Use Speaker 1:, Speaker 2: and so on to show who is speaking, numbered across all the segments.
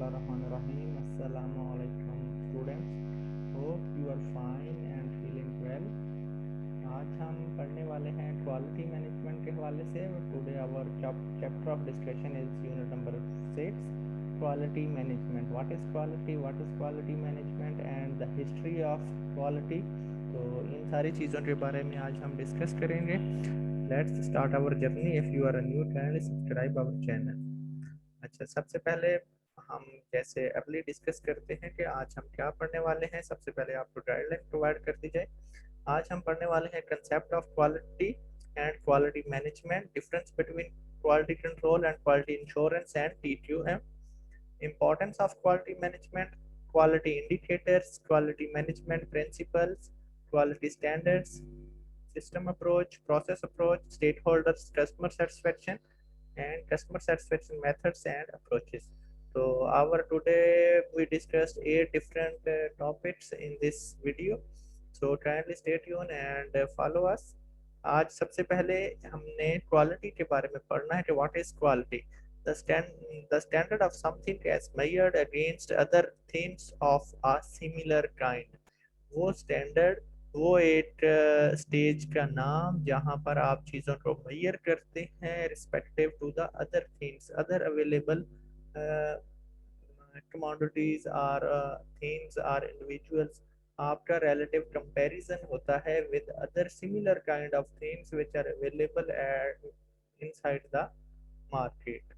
Speaker 1: Bismillahirrahmanirrahim. Assalamualaikum students. Hope you are fine and feeling well. आज हम पढ़ने वाले हैं क्वालिटी मैनेजमेंट के हवाले से. Today our chapter of discussion is unit number 6, quality management. What is quality management and the history of quality. तो इन सारी चीज़ों के बारे में आज हम डिस्कस करेंगे. Let's start our journey. If you are a new kindly subscribe our channel. अच्छा, सबसे पहले हम जैसे अर्ली डिस्कस करते हैं कि आज हम क्या पढ़ने वाले हैं. सबसे पहले आपको गाइडलाइन प्रोवाइड कर दी जाए. आज हम पढ़ने वाले हैं concept of quality and quality management, difference between quality control and quality insurance and TQM, importance of quality management, quality indicators, quality management principles, quality standards, system approach, process approach, stakeholders, customer satisfaction and customer satisfaction methods and approaches. So our today we discussed 8 different topics in this video. So kindly stay tuned and follow us. आज सबसे पहले हमने quality के बारे में पढ़ना है कि what is quality. The standard of something as measured against other things of a similar kind. वो स्टैंडर्ड, वो एक स्टेज का नाम जहाँ पर आप चीज़ों को मेजर करते हैं respective to the other things, other available commodities or things or individuals. आपका relative comparison होता है with other similar kind of things which are available inside the market.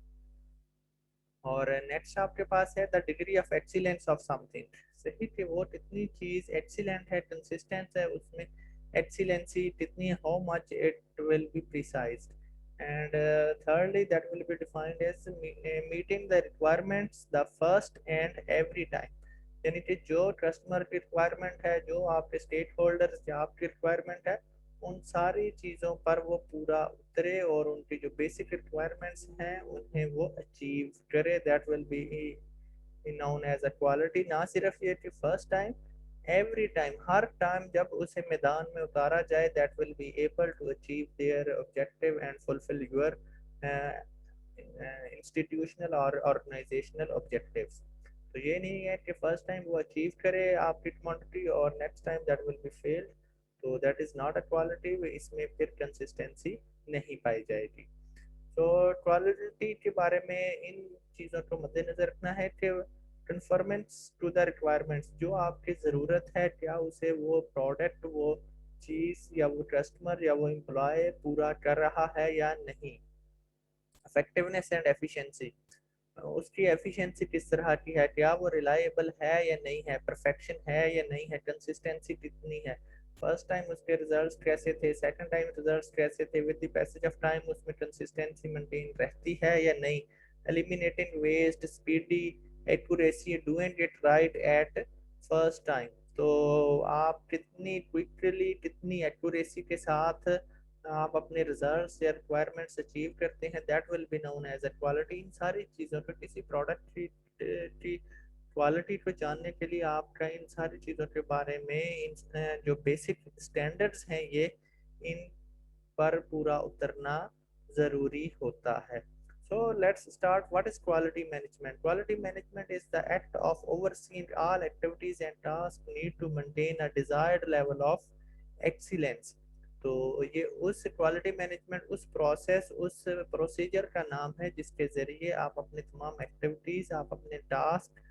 Speaker 1: और नेक्स्ट आपके पास है the degree of excellence of something. सही कि वो कितनी चीज एक्सीलेंट है, कंसिस्टेंट है, उसमें एक्सीलेंसी कितनी, how much it will be precised. And thirdly that will be defined as meeting the requirements the first and every time. यानी कि जो कस्टमर की रिक्वायरमेंट है, जो आपके स्टेक होल्डर्स या आपकी रिक्वायरमेंट है, उन सारी चीज़ों पर वो पूरा उतरे और उनकी जो बेसिक रिक्वायरमेंट्स हैं उन्हें वो अचीव करे. That will be known as a quality. ना सिर्फ ये कि फर्स्ट टाइम, एवरी टाइम, हर टाइम जब उसे मैदान में उतारा जाए, that will be able to achieve their objective and fulfil your institutional और ऑर्गेनाइजेशनल ऑब्जेक्टिव्स. तो ये नहीं है कि फर्स्ट टाइम वो अचीव करे आपकी क्वांटिटी और next time that will be failed. तो that is not a quality. इसमें फिर कंसिस्टेंसी नहीं पाई जाएगी. तो क्वालिटी के बारे में इन चीज़ों को मद्देनजर रखना है कि कन्फर्मेंस टू द रिक्वायरमेंट्स, जो आपकी ज़रूरत है क्या उसे वो प्रोडक्ट, वो चीज़ या वो कस्टमर या वो एम्प्लॉय पूरा कर रहा है या नहीं. इफेक्टिवनेस एंड एफिशिएंसी, उसकी एफिशिएंसी किस तरह की है, क्या वो रिलायबल है या नहीं है, परफेक्शन है या नहीं है, कंसिस्टेंसी कितनी है, फर्स्ट टाइम उसके रिजल्ट्स कैसे थे, सेकंड टाइम रिजल्ट्स कैसे थे, with the passage of time उसमें कंसिस्टेंसी मेंटेन रहती है या नहीं, eliminating waste, speedy, accuracy, doing it right at first time. तो आप कितनी क्विकली, कितनी एक्यूरेसी के साथ आप अपने रिजल्ट्स या रिक्वायरमेंट्स अचीव करते हैं, that will be known as a quality. इन सारी चीज़ों को, किसी प्रोडक्ट की क्वालिटी को जानने के लिए आपका इन सारी चीज़ों के बारे में, इन जो बेसिक स्टैंडर्ड्स हैं, ये इन पर पूरा उतरना ज़रूरी होता है. So let's start. What is quality management? Quality management is the act of overseeing all activities and tasks need to maintain a desired level of excellence. तो ये उस क्वालिटी मैनेजमेंट, उस प्रोसेस, उस प्रोसीजर का नाम है जिसके ज़रिए आप अपने तमाम एक्टिविटीज़, आप अपने टास्क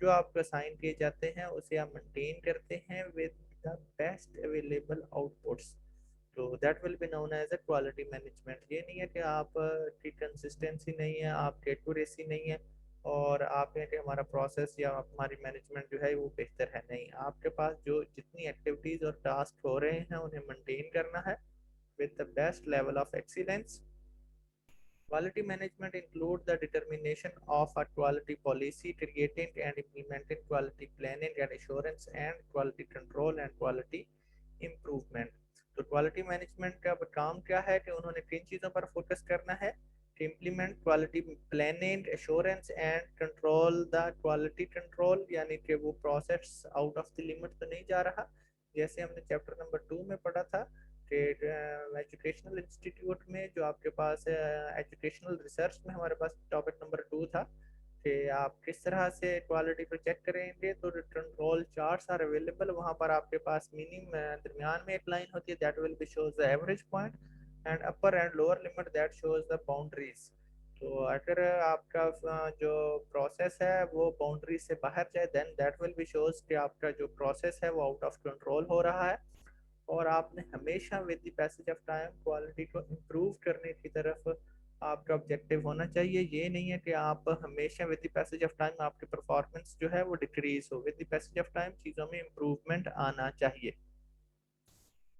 Speaker 1: जो आपको असाइन किए जाते हैं उसे आप मेंटेन करते हैं with the best available outputs. तो that will be known as a quality management. ये नहीं है कि आप की कंसिस्टेंसी नहीं है, आपकी एक्यूरेसी नहीं है और आप कहें कि हमारा प्रोसेस या हमारी मैनेजमेंट जो है वो बेहतर है. नहीं, आपके पास जो जितनी एक्टिविटीज़ और टास्क हो रहे हैं उन्हें मेंटेन करना है with the best level of excellence. Quality management includes the determination of a quality policy, creating and implementing quality planning and assurance, and quality control and quality improvement. तो quality management का काम क्या है कि उन्होंने किन चीज़ों पर फोकस करना है कि implement quality planning, assurance and control the quality control. यानी कि वो process out of the limit तो नहीं जा रहा, जैसे हमने चैप्टर नंबर 2 में पढ़ा था कि एजुकेशनल इंस्टीट्यूट में जो आपके पास एजुकेशनल रिसर्च में हमारे पास टॉपिक नंबर 2 था कि आप किस तरह से क्वालिटी को चेक करेंगे। तो कंट्रोल चार्ट्स आर अवेलेबल, वहाँ पर आपके पास मिनिमम दरमियान में एक लाइन होती है that will be shows the average point, and upper and lower limit that shows the boundaries. तो अगर आपका जो प्रोसेस है वो बाउंड्री से बाहर जाए then that will be shows कि आपका जो प्रोसेस है वो आउट ऑफ कंट्रोल हो रहा है। और आपने हमेशा with the passage of time quality को इम्प्रूव करने की तरफ आपका ऑब्जेक्टिव होना चाहिए। ये नहीं है कि आप हमेशा with the passage of time आपकी परफॉर्मेंस जो है वो डिक्रीज हो। With the passage of time चीज़ों में इम्प्रूवमेंट आना चाहिए।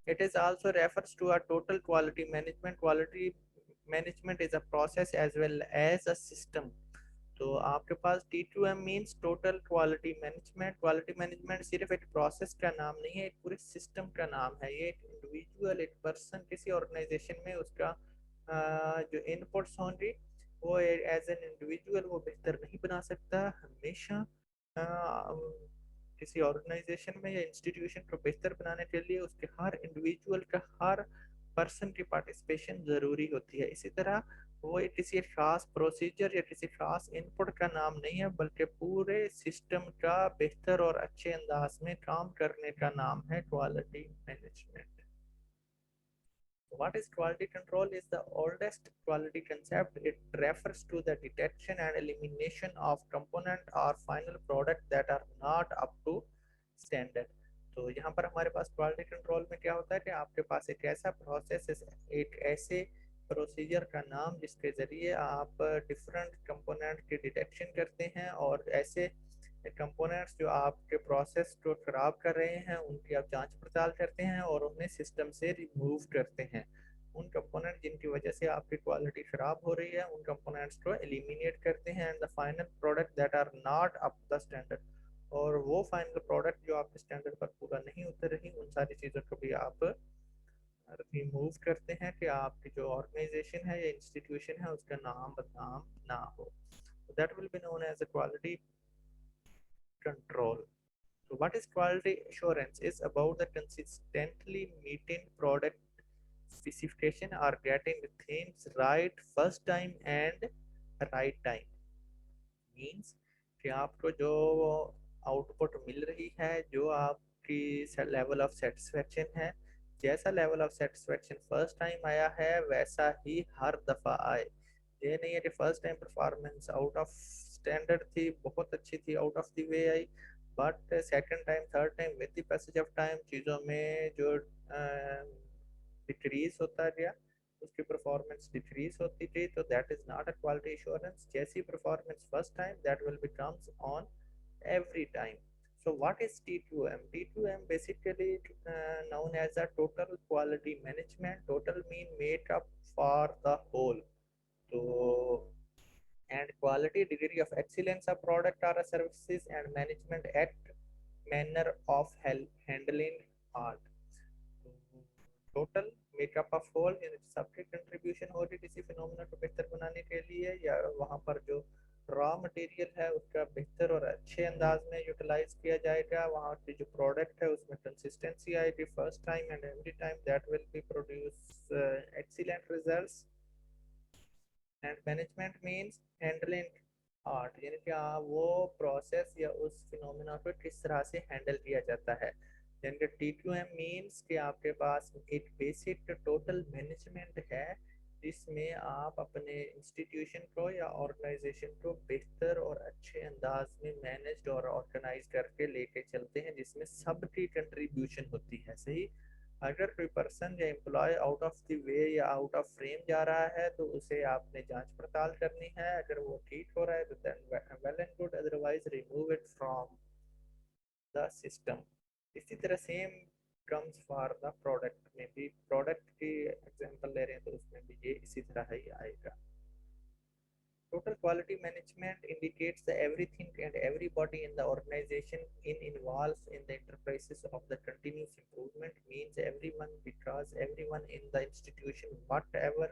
Speaker 1: It is also refers to a total quality management. Quality management is a process as well as a system. तो आपके पास T2M means total quality management. Quality management सिर्फ एक process का नाम नहीं है, एक पूरे सिस्टम का नाम है। ये एक इंडिविजुअल, एक पर्सन किसी ऑर्गेनाइजेशन में उसका जो इनपुट्स होंगे वो एज एन इंडिविजुअल वो बेहतर नहीं बना सकता। हमेशा किसी ऑर्गेनाइजेशन में या इंस्टीट्यूशन को बेहतर बनाने के लिए उसके हर इंडिविजुअल का, हर पर्सन की पार्टिसिपेशन ज़रूरी होती है। इसी तरह वो किसी खास प्रोसीजर या किसी खास इनपुट का नाम नहीं है, बल्कि पूरे सिस्टम का बेहतर और अच्छे अंदाज में काम करने का नाम है quality management. What is quality control is the oldest quality concept. It refers to the detection and elimination of component or final product that are not up to standard. तो यहाँ पर हमारे पास क्वालिटी कंट्रोल में क्या होता है कि आपके पास एक ऐसा प्रोसेस, एक ऐसे प्रोसीजर का नाम जिसके ज़रिए आप डिफरेंट कंपोनेंट की डिटेक्शन करते हैं और ऐसे कंपोनेंट्स जो आपके प्रोसेस को खराब कर रहे हैं उनकी आप जांच पड़ताल करते हैं और उन्हें सिस्टम से रिमूव करते हैं। उन कंपोनेंट जिनकी वजह से आपकी क्वालिटी खराब हो रही है उन कंपोनेंट्स को एलिमिनेट करते हैं, and the final product that are not up the standard, और वो फाइनल प्रोडक्ट जो आपके स्टैंडर्ड पर पूरा नहीं उतर रही उन सारी चीज़ों को भी आप रिमूव करते हैं कि आपकी जो ऑर्गेनाइजेशन है या इंस्टीट्यूशन है उसका नाम बदनाम ना हो। That will be known as a quality control. So what is quality assurance? Is about the consistently meeting product specification or getting things right first time and right time. Means कि आपको जो output मिल रही है, जो आपकी level of satisfaction है, जैसा level of satisfaction first time आया है वैसा ही हर दफ़ा आए। ये नहीं है कि first time performance out of standard थी, बहुत अच्छी थी, out of the way I, but second time third time with the passage of time चीज़ों में जो डिक्रीज होता गया, उसकी परफॉर्मेंस डिक्रीज होती गई, तो that is not a quality assurance. जैसी performance first time that will becomes on every time. So what is T2M? T2M basically known as a total quality management. Total mean make up for the whole. So and quality degree of excellence of product or services and management act manner of handling art. Total makeup of whole, सबके contribution हो रही किसी phenomena को बेहतर बनाने के लिए, या वहाँ पर जो रॉ मटेरियल है उसका बेहतर और अच्छे अंदाज में यूटिलाइज किया जाएगा, वहाँ की जो प्रोडक्ट है उसमें कंसिस्टेंसी आएगी first time and every time that will B produce excellent results. And management means handling art, यानी कि वो प्रोसेस या उस फिनोमेना को किस तरह से हैंडल किया जाता है। यानी कि T2M मीन्स कि आपके पास एक बेसिक टोटल मैनेजमेंट है जिसमें आप अपने इंस्टीट्यूशन को या ऑर्गेनाइजेशन को बेहतर और अच्छे अंदाज में मैनेज और ऑर्गेनाइज करके लेके चलते हैं, जिसमें सबकी कंट्रीब्यूशन होती है। सही, अगर कोई पर्सन या employ out of the way या आउट ऑफ फ्रेम जा रहा है तो उसे आपने जांच पड़ताल करनी है। अगर वो ठीक हो रहा है तो then well and good, otherwise remove it from the system. इसी तरह same comes for the product में भी, प्रोडक्ट की एग्जांपल ले रहे हैं तो उसमें भी ये इसी तरह ही आएगा। Total quality management indicates that everything and everybody in the organization involves in the enterprises of the continuous improvement, means everyone, because everyone in the institution, whatever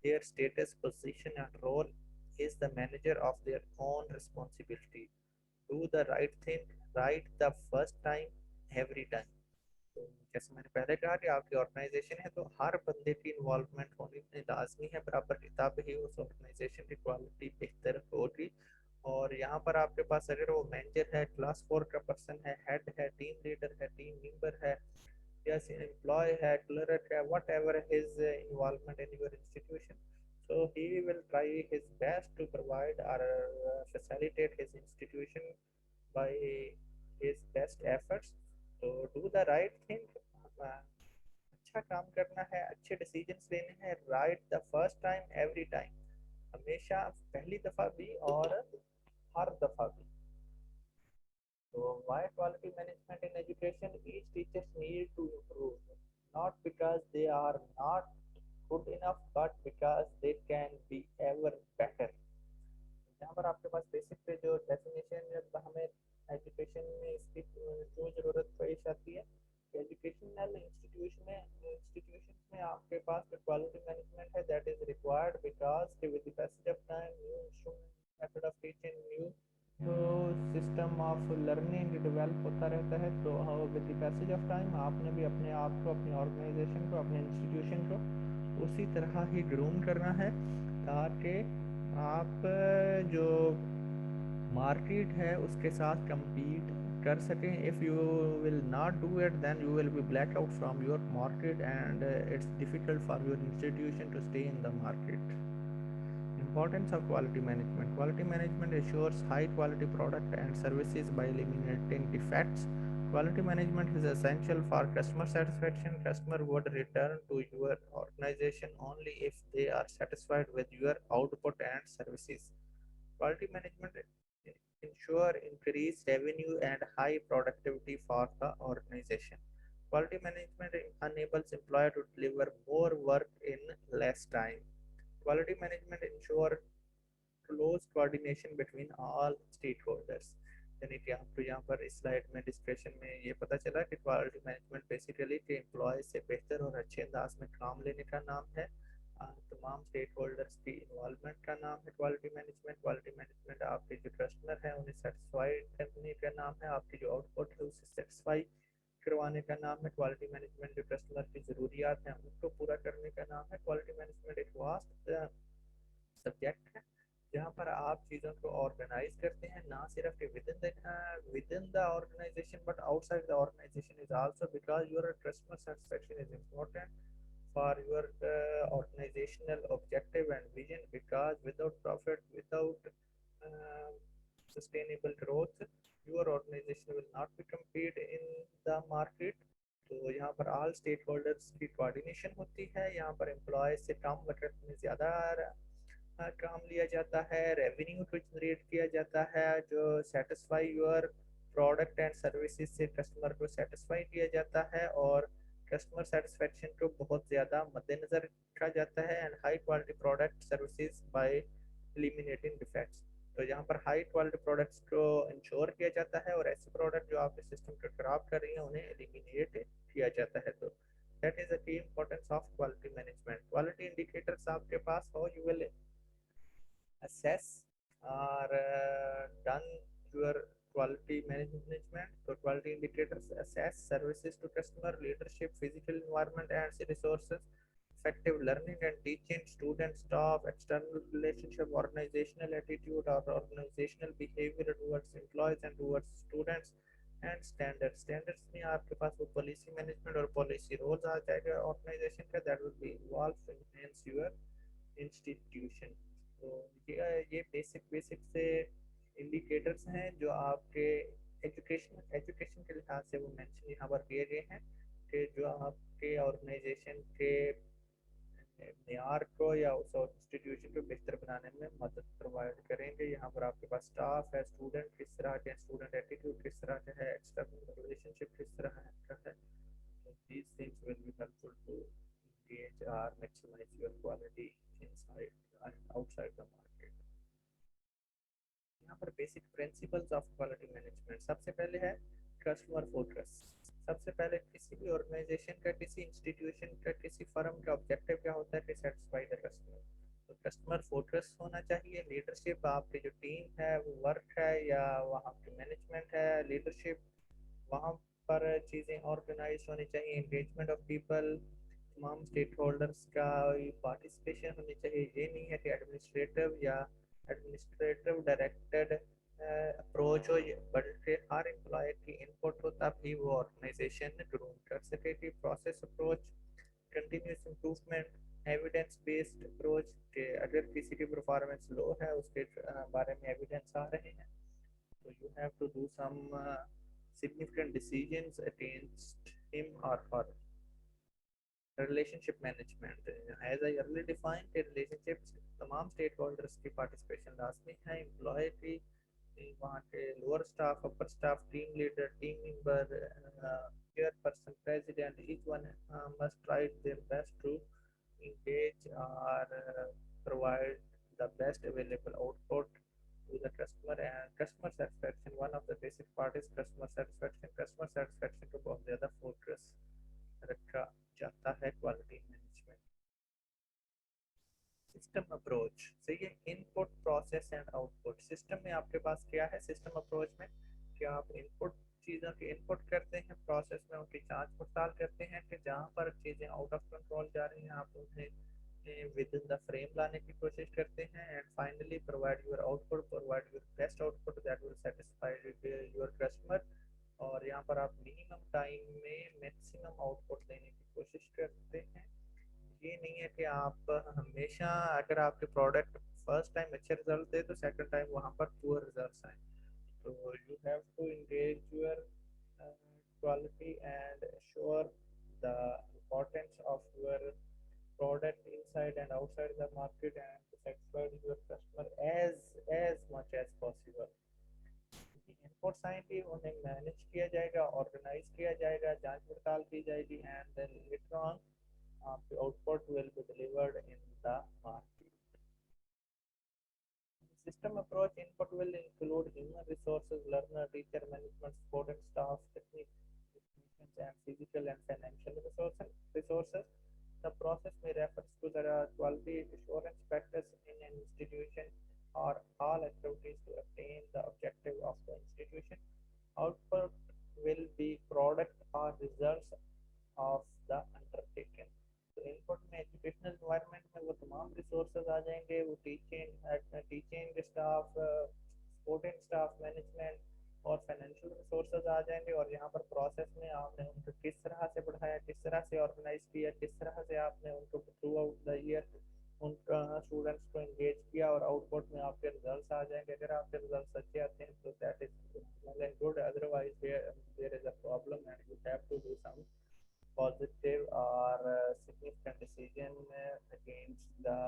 Speaker 1: their status, position and role, is the manager of their own responsibility. Do the right thing right the first time, every time. तो जैसे मैंने पहले कहा कि आपकी organisation है तो हर बंदे की इन्वॉल्वमेंट होनी लाजमी है बराबर की, तब ही उस ऑर्गेनाइजेशन की क्वालिटी बेहतर होगी। और यहाँ पर आपके पास अगर वो मैनेजर है, क्लास 4 का पर्सन है, हेड है, टीम लीडर है, टीम मेंबर है, yes employee है, clerk है, whatever his involvement in your institution, so he will try his best to provide or facilitate his institution by his best efforts, तो do the right thing, अच्छा काम करना है, अच्छे decisions लेने हैं, right the first time every time, हमेशा पहली दफा भी और हर दफा भी। So why quality management in education? Each teachers need to improve, not because they are not good enough, but because they can be ever better. यहाँ पर आपके पास बेसिक पे जो डेफिनेशन जब हमें एजुकेशन में इसकी क्यों जरूरत पेश आती है, एजुकेशनल इंस्टीट्यूशन में आपके पास जो क्वालिटी मैनेजमेंट है that is required because with the passage of time new instrument method of teaching new तो सिस्टम ऑफ लर्निंग डेवलप होता रहता है। तो with the passage of time आपने भी अपने आप को, अपनी ऑर्गेनाइजेशन को, अपने इंस्टीट्यूशन को उसी तरह ही ग्रूम करना है ताकि आप जो मार्केट है उसके साथ compete कर सकें। If you will not do it then you will be black out from your market and it's difficult for your institution to stay in the market. Importance of quality management. Quality management ensures high quality product and services by eliminating defects. Quality management is essential for customer satisfaction. Customer would return to your organization only if they are satisfied with your output and services. Quality management ensure increased revenue and high productivity for the organization. Quality management enables employer to deliver more work in less time. Quality management ensure close coordination between all stakeholders. यानी कि आपको यहाँ पर इस slide में discussion में ये पता चला कि क्वालिटी मैनेजमेंट बेसिकली कि एम्प्लॉय से बेहतर और अच्छे अंदाज में काम लेने का नाम है। तमाम स्टेक होल्डर्स की इन्वॉल्वमेंट का नाम है क्वालिटी मैनेजमेंट। क्वालिटी मैनेजमेंट आपके जो कस्टमर है उन्हें सेटिस्फाइड करने का नाम है, आपकी जो आउटपुट है उसे सेटिस्फाई करवाने का नाम है। क्वालिटी मैनेजमेंट जो कस्टमर की ज़रूरियात हैं उनको पूरा करने का नाम है। क्वालिटी मैनेजमेंट एक वास्ट सब्जेक्ट है जहाँ पर आप चीज़ों को ऑर्गेनाइज करते हैं, ना सिर्फ within the organisation but outside the organisation is also because your customer satisfaction is important for your organizational objective and vision, because without profit, without uh, sustainable growth, your organization will not be compete in the market। तो यहाँ पर all stake holders की coordination होती है, यहाँ पर employ से कम वक्त में ज़्यादा काम लिया जाता है, रेवेन्यू को जनरेट किया जाता है, जो satisfy your product and services से कस्टमर को सेटिस्फाई किया जाता है और कस्टमर सेटिस्फेक्शन को बहुत ज़्यादा मद्देनज़र रखा जाता है and high quality product services by eliminating defects. तो यहाँ पर हाई क्वालिटी प्रोडक्ट्स को इंश्योर किया जाता है और ऐसे प्रोडक्ट जो आपके सिस्टम को खराब कर रही हैं उन्हें एलिमिनेट किया जाता है। तो दैट इज अ की importance of quality management. Quality indicators आपके पास हो, you will assess or done your quality management। So quality indicators assess services to customer, leadership, physical environment and resources, effective learning and teaching, student staff, external relationship, organizational attitude or organizational behavior towards employees and towards students, and standards में आपके पास वो policy management और policy roles आ जाएगा organisation का, that will be involve to enhance your institution. तो ये बेसिक बेसिक से इंडिकेटर्स हैं जो आपके एजुकेशन के लिहाज से वो मेंशन यहाँ पर किए गए हैं कि जो आपके ऑर्गेनाइजेशन के मेयार को या उस इंस्टीट्यूशन को बेहतर बनाने में मदद प्रोवाइड करेंगे। यहाँ पर आपके पास स्टाफ है, स्टूडेंट किस तरह के, स्टूडेंट एटीट्यूड किस तरह का है, एक्सटर्नल रिलेशनशिप किस तरह का है। So these things will be helpful to engage or maximize your quality inside and outside the market। यहाँ पर basic principles of quality management, सबसे पहले है कस्टमर फोकस। सबसे पहले किसी भी ऑर्गेनाइजेशन का, किसी इंस्टीट्यूशन का, किसी फर्म का ऑब्जेक्टिव क्या होता है कि सेटिस्फाई द कस्टमर। तो कस्टमर फोकस होना चाहिए। लीडरशिप, आपकी जो टीम है वो वर्क है या वहाँ की मैनेजमेंट है, लीडरशिप वहाँ पर चीज़ें ऑर्गेनाइज होनी चाहिए, इंगेजमेंट ऑफ पीपल, तमाम स्टेक होल्डर्स का पार्टिसिपेशन होनी चाहिए। ये नहीं है कि एडमिनिस्ट्रेटिव या एडमिनिस्ट्रेटिव डायरेक्टेड अप्रोच हो, बल्कि हर एम्प्लॉय की इनपुट हो, तब ही वो ऑर्गेनाइजेशन ग्रो कर सकेगी। Process approach, continuous improvement, evidence based approach के अगर किसी की परफॉर्मेंस लो है, उसके बारे में एविडेंस आ रहे हैं, तो you have to do some significant decisions against him or her. Relationship management, as I earlier defined, a relationships तमाम स्टेक होल्डर्स की पार्टिसिपेशन लाजमी है। एम्प्लॉय की, वहाँ के lower staff, upper staff, team leader, team member, chairperson, president, each one must try their best to engage or provide the best available output to the customer. And customer satisfaction, one of the basic part is customer satisfaction। customer satisfaction को बहुत ज़्यादा focus रखा जाता है quality management. System approach, सही है। Input, process and output. System में आपके पास क्या है? सिस्टम अप्रोच में कि आप इनपुट, चीज़ों की इनपुट करते हैं, प्रोसेस में उनकी जांच पड़ताल करते हैं कि जहाँ पर चीज़ें आउट ऑफ कंट्रोल जा रही हैं आप उन्हें विद इन द फ्रेम लाने की कोशिश करते हैं। And finally provide your output, provide your best output that will satisfy your customer. और यहाँ पर आप मिनिमम टाइम में मैक्सिमम आउटपुट देने की कोशिश करते हैं। ये नहीं है कि आप हमेशा, अगर आपके प्रोडक्ट फर्स्ट टाइम अच्छे रिजल्ट दे तो सेकंड टाइम वहाँ पर पुअर रिजल्ट्स आए। तो you have to engage your quality and assure the importance of your product inside and outside the market and to satisfy your customer as much as possible। Inputs आएंगे, उन्हें manage किया जाएगा, organise किया जाएगा, जांच पड़ताल की जाएगी, and then later on the output will be delivered in the market। System approach input will include human resources, learner, teacher, management, support and staff, technicians, and physical and financial resources। The process may refer to the quality assurance practice in an institution or all activities to attain the objective of the institution। Output will be product or results of the undertaken। तो input में educational environment में वो तमाम resources आ जाएंगे, वो teaching staff, supporting staff, management और financial resources आ जाएंगे। और यहाँ पर प्रोसेस में आपने उनको किस तरह से बढ़ाया, किस तरह से ऑर्गेनाइज किया, किस तरह से आपने उनको थ्रू आउट द ईयर उनका स्टूडेंट्स को एंगेज किया, और आउटपुट में आपके रिजल्ट्स आ जाएंगे। अगर आपके रिजल्ट्स अच्छे आते हैं तो that is well and good, otherwise there is a problem and you have to do some positive or significant decision against the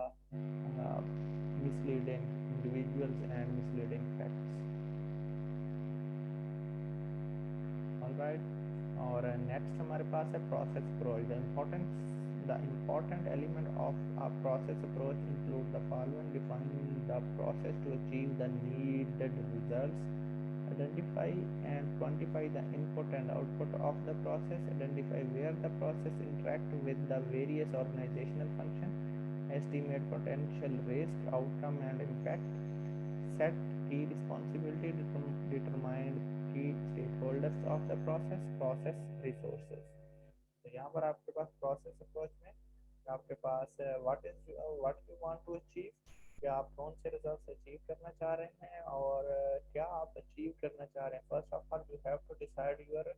Speaker 1: misleading individuals and misleading facts। All right, और next हमारे पास है process approach। The important element of a process approach include the following: defining the process to achieve the needed results, identify and quantify the input and output of the process, identify where the process interact with the various organizational functions, estimate potential risk, outcome and impact, set key responsibility, determine key stakeholders of the process resources। तो यहाँ पर आपके पास process approach में आपके पास what you want to achieve, कि आप कौन से रिजल्ट्स अचीव करना चाह रहे हैं और क्या आप अचीव करना चाह रहे हैं। First of all you have to decide your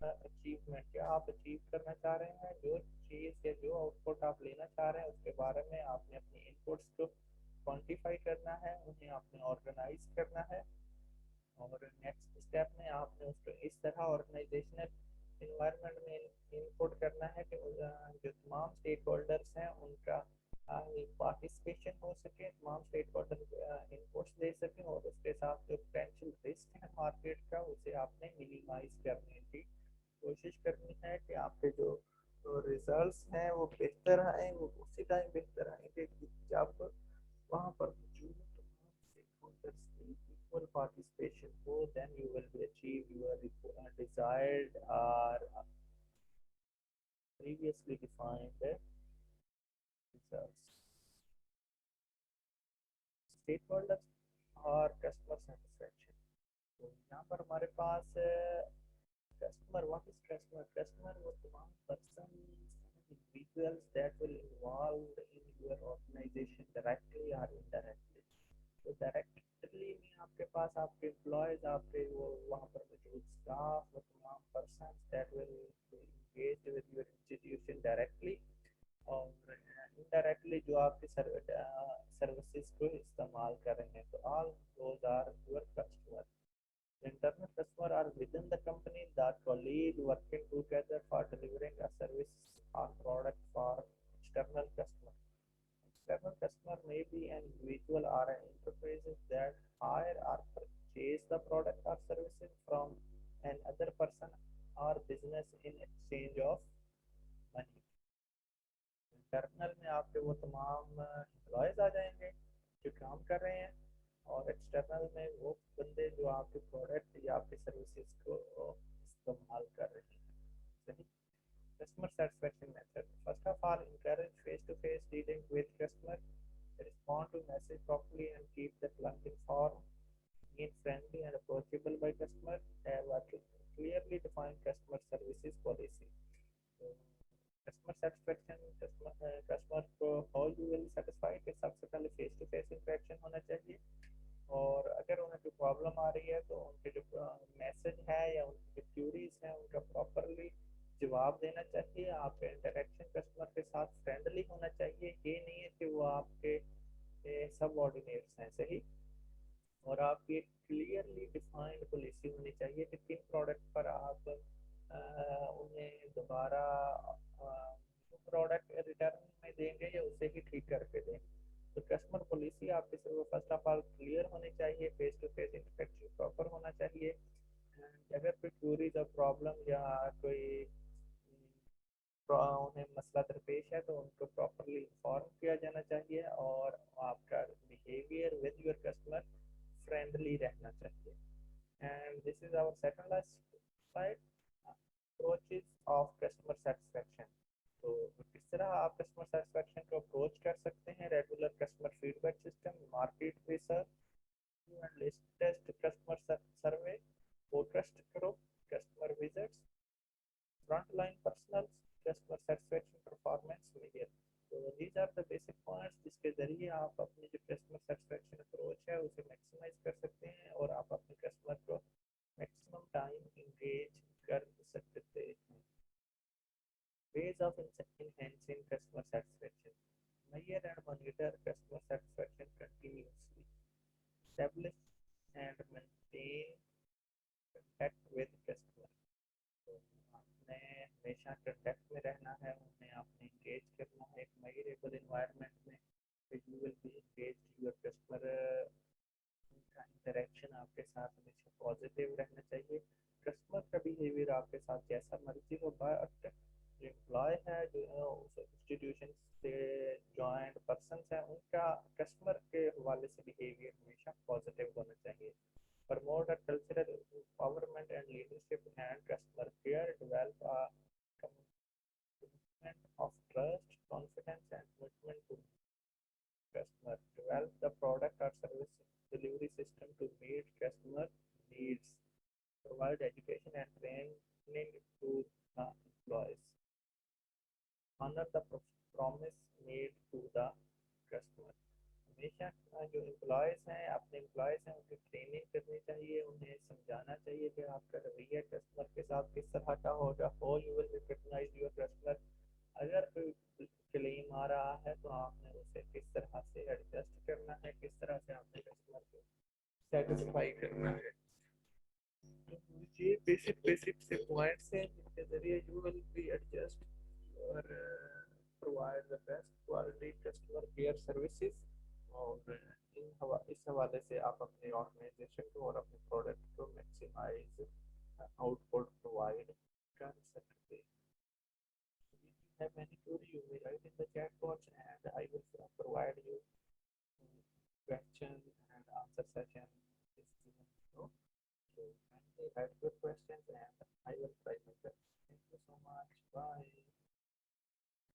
Speaker 1: achievement, क्या आप अचीव करना चाह रहे हैं। जो चीज़ या जो आउटपुट आप लेना चाह रहे हैं उसके बारे में आपने अपनी इनपुट्स को क्वान्टिफाई करना है, उन्हें आपने ऑर्गेनाइज करना है। और नेक्स्ट स्टेप में आपने उसको इस तरह ऑर्गेनाइजेशनल इन्वायरमेंट में इनपुट करना है कि जो तमाम स्टेक होल्डर्स हैं उनका पार्टिसिपेशन हो सके, तमाम स्टेक होल्डर इनपुट्स दे सकें, और उसके साथ जो पोटेंशियल रिस्क है मार्केट का उसे आपने मिनिमाइज करने की कोशिश करनी है कि आपके जो रिजल्ट्स हैं वो बेहतर आए, वो उसी टाइम बेहतर आएंगे जब वहाँ पर मौजूद तमाम स्टेक होल्डर्स की equal participation हो, then you will be achieve your desired or previously defined results। Stakeholders और customer satisfaction, तो यहाँ पर हमारे पास customer, what is customer? Customer वो तमाम persons and individuals that will involved in your organization directly or indirectly. तो directly में आपके पास आपके एम्प्लॉयज, आपके वो वहाँ पर मौजूद स्टाफ, वो तमाम person that will engaged with your institution directly, और इनडायरेक्टली जो आपके सर्विसेज को इस्तेमाल कर रहे हैं, तो all those are your customer. Internal customer are within the company that colleague working together for delivering a service or product for external customer. External customer may be an individual or an enterprise that hire or purchase the product or services from another person or business in exchange of money. Internal में आपके वो तमाम employees आ जाएंगे जो काम कर रहे हैं, और एक्सटर्नल में वो बंदे जो आपके प्रोडक्ट या आपके सर्विसेज को इस्तेमाल कर रहे हैं. सही. Customer satisfaction method. First of all, encourage face-to-face dealing with customer. Respond to message properly and keep the client informed. Being friendly and approachable by customer. Have a clearly defined customer services policy. So, customer satisfaction, customer को how you will satisfy के सबसे पहले face-to-face interaction होना चाहिए, और अगर उन्हें कोई प्रॉब्लम आ रही है तो उनके जो मैसेज है या उनकी जो क्यूरीज हैं उनका प्रॉपरली जवाब देना चाहिए. आपका इंटरेक्शन कस्टमर के साथ फ्रेंडली होना चाहिए, ये नहीं है कि वो आपके सबऑर्डिनेट्स हैं. सही. और आपकी एक क्लियरली डिफाइंड पॉलिसी होनी चाहिए कि किन प्रोडक्ट पर आप उन्हें दोबारा प्रोडक्ट रिटर्न में देंगे या उसे ही ठीक करके देंगे. तो कस्टमर पॉलिसी आपके फर्स्ट ऑफ ऑल क्लियर होनी चाहिए, face to face interaction proper होना चाहिए. अगर कोई क्यूरीज और प्रॉब्लम या कोई उन्हें मसला दरपेश है तो उनको प्रॉपरली इन्फॉर्म किया जाना चाहिए, और आपका behaviour with your customer friendly रहना चाहिए. And this is our second last slide, approaches of customer satisfaction. तो किस तरह आप कस्टमर सेटिस्फेक्शन को अप्रोच कर सकते हैं. Regular customer feedback system, market research and latest customer survey, focused group, customer visits, front line personal customer satisfaction performance measure. तो these are the basic points जिसके जरिए आप अपनी जो कस्टमर सेटिस्फेक्शन अप्रोच है उसे मैक्सिमाइज कर सकते हैं, और आप अपने कस्टमर को मैक्सिमम टाइम इंगेज कर सकते हैं. Ways of enhancing customer satisfaction. Measure and monitor customer satisfaction continuously. Establish and maintain contact with customer. तो आपने हमेशा कंटेक्ट में रहना है, उन्हें आपने इंगेज करना है एक मेजरेबल इन्वायरमेंट में. You will B engage your customer, उनका इंटरेक्शन आपके साथ हमेशा पॉजिटिव रहना चाहिए. कस्टमर का बिहेवियर आपके साथ जैसा मर्जी हो, बट जो एम्प्लॉय है, जो उस इंस्टीट्यूशन से जॉइंट पर्सन हैं, उनका कस्टमर के हवाले से बिहेवियर हमेशा पॉजिटिव होना चाहिए. Promote a cultural empowerment and leadership and customer care. Develop a commitment of trust, confidence, and commitment to customer. Develop the product or service delivery system to meet customer needs. Provide education and training to the employees. Honor the promise made to the customer. हमेशा जो employees हैं, अपने employees हैं, उनकी training करनी चाहिए, उन्हें समझाना चाहिए कि आपका रवैया कस्टमर के साथ किस तरह का होगा. How you will recognise your customer. अगर कोई क्लेम आ रहा है तो आपने उसे किस तरह से एडजस्ट करना है, किस तरह से आपने कस्टमर को सेटिस्फाई करना है. ये बेसिक से पॉइंट्स हैं जिनके जरिए यू विल बी एडजस्ट और provide the best quality customer care services. और इस हवाले से आप अपने ऑर्गेनाइजेशन को और अपने प्रोडक्ट को मैक्सिमाइज आउटपुट प्रोवाइड कर सकते हैं. have any query, you may write in the chat box and I will provide you question and answer session this evening. So kindly write your questions and I will try my best. Thank you so much. Bye.